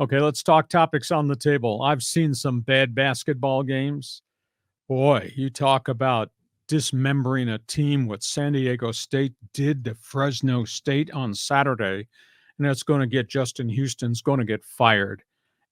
Okay, let's talk topics on the table. I've seen some bad basketball games. Boy, you talk about dismembering a team, what San Diego State did to Fresno State on Saturday, and that's going to get Justin Houston's going to get fired.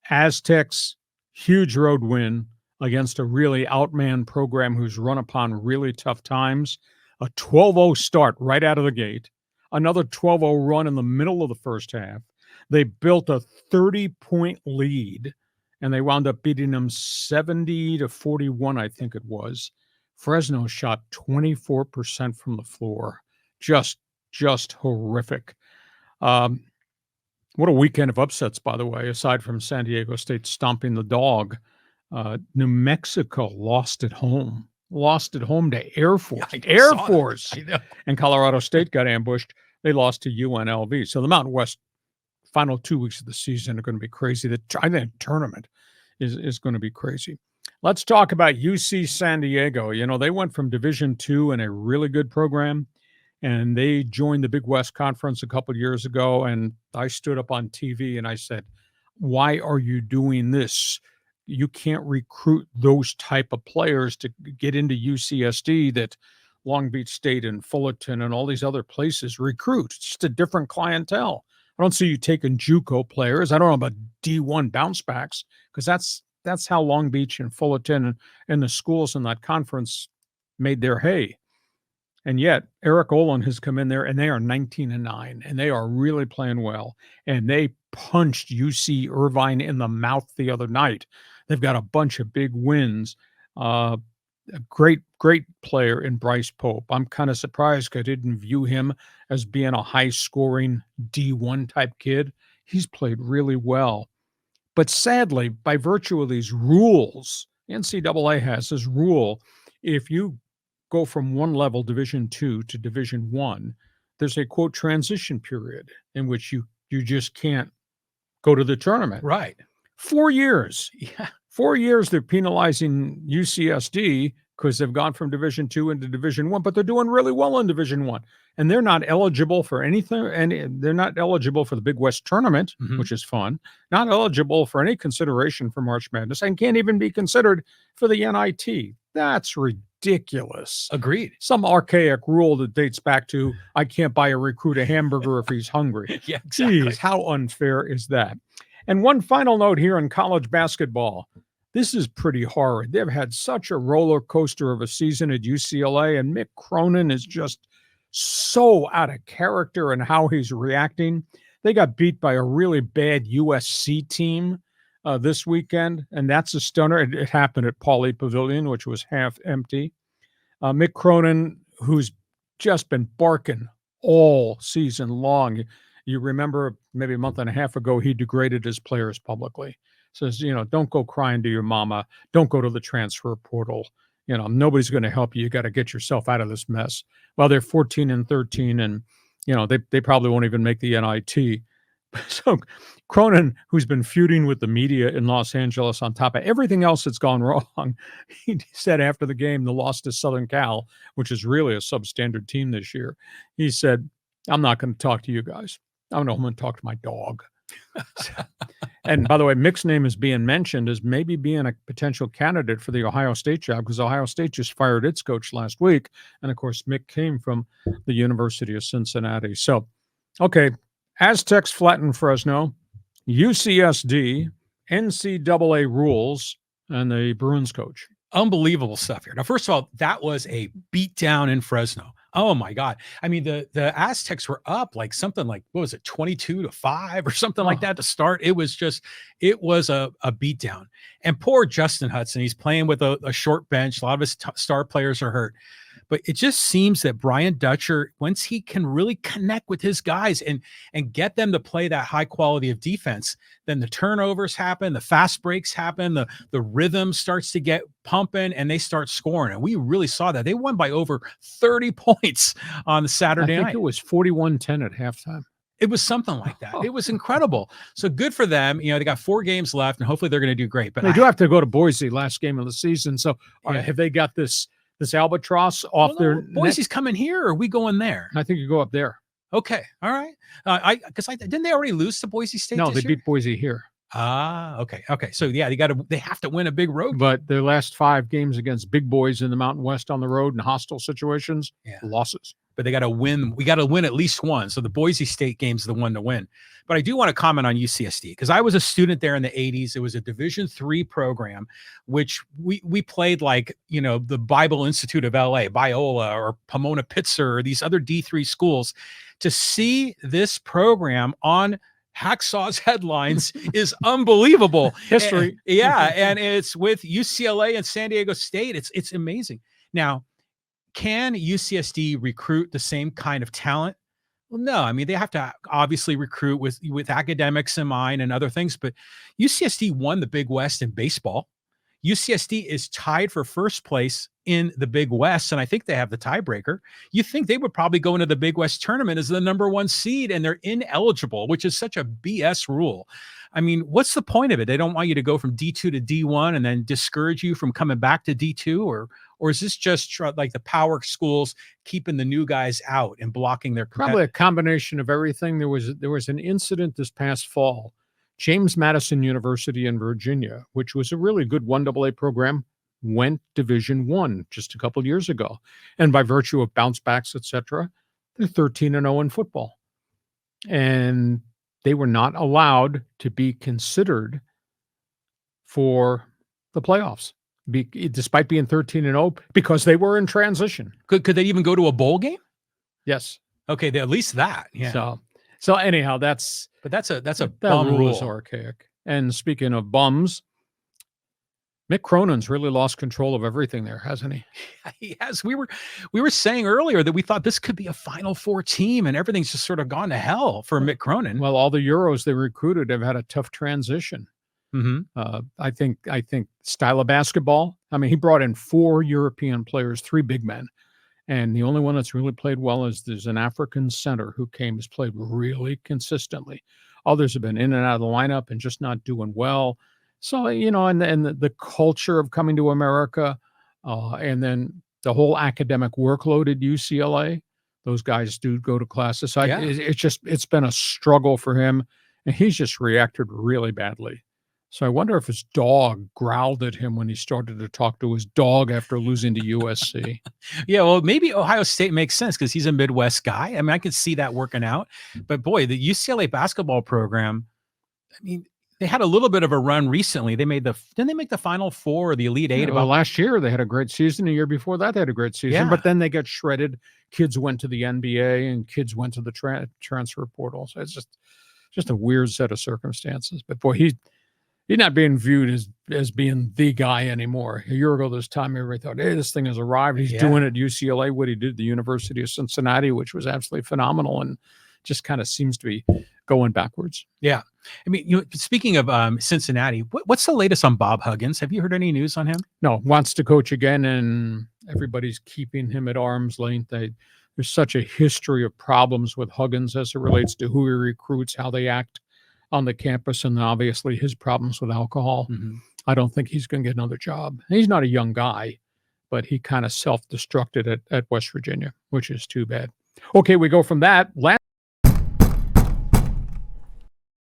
Aztecs, huge road win against a really outmanned program who's run upon really tough times. A 12-0 start right out of the gate, another 12-0 run in the middle of the first half. They built a 30-point lead, and they wound up beating them 70-41, I think it was. Fresno shot 24% from the floor. Just horrific. What a weekend of upsets, by the way, aside from San Diego State stomping the dog. New Mexico lost at home to Air Force. Yeah, Air Force. And Colorado State got ambushed. They lost to UNLV. So the Mountain West final 2 weeks of the season are going to be crazy. I think the tournament is going to be crazy. Let's talk about UC San Diego. You know, they went from Division II in a really good program, and they joined the Big West Conference a couple of years ago. And I stood up on TV and I said, why are you doing this? You can't recruit those type of players to get into UCSD that Long Beach State and Fullerton and all these other places recruit. It's just a different clientele. I don't see you taking JUCO players. I don't know about D1 bounce backs, because that's how Long Beach and Fullerton and the schools in that conference made their hay. And yet Eric Olen has come in there, and they are 19-9, and they are really playing well. And they punched UC Irvine in the mouth the other night. They've got a bunch of big wins. A great player in Bryce Pope. I'm kind of surprised because I didn't view him as being a high-scoring D1 type kid. He's played really well. But sadly, by virtue of these rules, NCAA has this rule, if you go from one level, Division II to Division I, there's a, quote, transition period in which you just can't go to the tournament. Right. 4 years. Yeah. 4 years they're penalizing UCSD because they've gone from Division II into Division I, but they're doing really well in Division I. And they're not eligible for anything, and they're not eligible for the Big West tournament, which is fun, not eligible for any consideration for March Madness, and can't even be considered for the NIT. That's ridiculous. Agreed. Some archaic rule that dates back to, I can't buy a recruit a hamburger if he's hungry. Yeah, exactly. Jeez, how unfair is that? And one final note here in college basketball. This is pretty horrid. They've had such a roller coaster of a season at UCLA, and Mick Cronin is just so out of character in how he's reacting. They got beat by a really bad USC team this weekend, and that's a stunner. It happened at Pauley Pavilion, which was half empty. Mick Cronin, who's just been barking all season long. You remember maybe a month and a half ago, he degraded his players publicly. Says, don't go crying to your mama. Don't go to the transfer portal. Nobody's going to help you. You got to get yourself out of this mess. Well, they're 14-13, and, they probably won't even make the NIT. So Cronin, who's been feuding with the media in Los Angeles on top of everything else that's gone wrong, he said after the game, the loss to Southern Cal, which is really a substandard team this year, he said, I'm not going to talk to you guys. I'm going to talk to my dog. And by the way, Mick's name is being mentioned as maybe being a potential candidate for the Ohio State job, because Ohio State just fired its coach last week. And of course, Mick came from the University of Cincinnati. So, okay, Aztecs flatten Fresno, UCSD, NCAA rules, and the Bruins coach. Unbelievable stuff here. Now, first of all, that was a beatdown in Fresno. Oh my God. I mean, the Aztecs were up like something like, what was it, 22-5 or something like that to start. It was a beatdown. And poor Justin Hudson, he's playing with a short bench. A lot of his star players are hurt. But it just seems that Brian Dutcher, once he can really connect with his guys and get them to play that high quality of defense, then the turnovers happen, the fast breaks happen, the rhythm starts to get pumping, and they start scoring. And we really saw that. They won by over 30 points on Saturday night. I think it was 41-10 at halftime. It was something like that. It was incredible. So good for them. They got 4 games left, and hopefully they're going to do great. But they do have to go to Boise last game of the season. So have they got this albatross off their neck? Boise's coming here, or are we going there? I think you go up there. Okay. All right. Didn't they already lose to Boise State? No, they beat Boise here. Okay. Okay. So yeah, they have to win a big road game. But their last 5 games against big boys in the Mountain West on the road in hostile situations, losses. But they got to win. We got to win at least one. So the Boise State game's the one to win. But I do want to comment on UCSD because I was a student there in the 80s. It was a Division III program, which we played like, the Bible Institute of LA, Biola or Pomona Pitzer or these other D3 schools. To see this program on Hacksaw's headlines is unbelievable. History. And it's with UCLA and San Diego State. It's amazing. Now, can UCSD recruit the same kind of talent? Well, no. I mean, they have to obviously recruit with academics in mind and other things, but UCSD won the Big West in baseball. UCSD is tied for first place in the Big West, and I think they have the tiebreaker. You think they would probably go into the Big West tournament as the number 1 seed, and they're ineligible, which is such a BS rule. I mean, what's the point of it? They don't want you to go from D2 to D1 and then discourage you from coming back to D2, or is this just like the power schools keeping the new guys out and blocking their probably a combination of everything. There was an incident this past fall. James Madison University in Virginia, which was a really good 1AA program, went Division I just a couple of years ago. And by virtue of bounce backs, etc., they're 13-0 in football. And they were not allowed to be considered for the playoffs, despite being 13-0, because they were in transition. Could they even go to a bowl game? Yes. Okay, at least that. Yeah. So anyhow, that's a bum rule. Rule is archaic. And speaking of bums, Mick Cronin's really lost control of everything there, hasn't he? He has. We were saying earlier that we thought this could be a Final Four team, and everything's just sort of gone to hell for Mick Cronin. Well, all the Euros they recruited have had a tough transition. Mm-hmm. I think style of basketball. I mean, he brought in 4 European players, 3 big men. And the only one that's really played well is there's an African center who has played really consistently. Others have been in and out of the lineup and just not doing well. So, and the culture of coming to America, and then the whole academic workload at UCLA, those guys do go to classes. So it's been a struggle for him, and he's just reacted really badly. So I wonder if his dog growled at him when he started to talk to his dog after losing to USC. Yeah, well, maybe Ohio State makes sense because he's a Midwest guy. I mean, I could see that working out. But boy, the UCLA basketball program, I mean, they had a little bit of a run recently. Didn't they make the Final Four or the Elite Eight? Well, last year they had a great season. The year before that they had a great season. But then they got shredded. Kids went to the NBA and kids went to the transfer portal. So it's just a weird set of circumstances. But boy, he's not being viewed as being the guy anymore. A year ago this time, everybody thought, hey, this thing has arrived. He's doing it at UCLA, what he did at the University of Cincinnati, which was absolutely phenomenal, and just kind of seems to be going backwards. Yeah. I mean, speaking of Cincinnati, what's the latest on Bob Huggins? Have you heard any news on him? No, wants to coach again, and everybody's keeping him at arm's length. There's such a history of problems with Huggins as it relates to who he recruits, how they act on the campus, and obviously his problems with alcohol. Mm-hmm. I don't think he's going to get another job. He's not a young guy, but he kind of self-destructed at West Virginia, which is too bad. Okay, we go from that.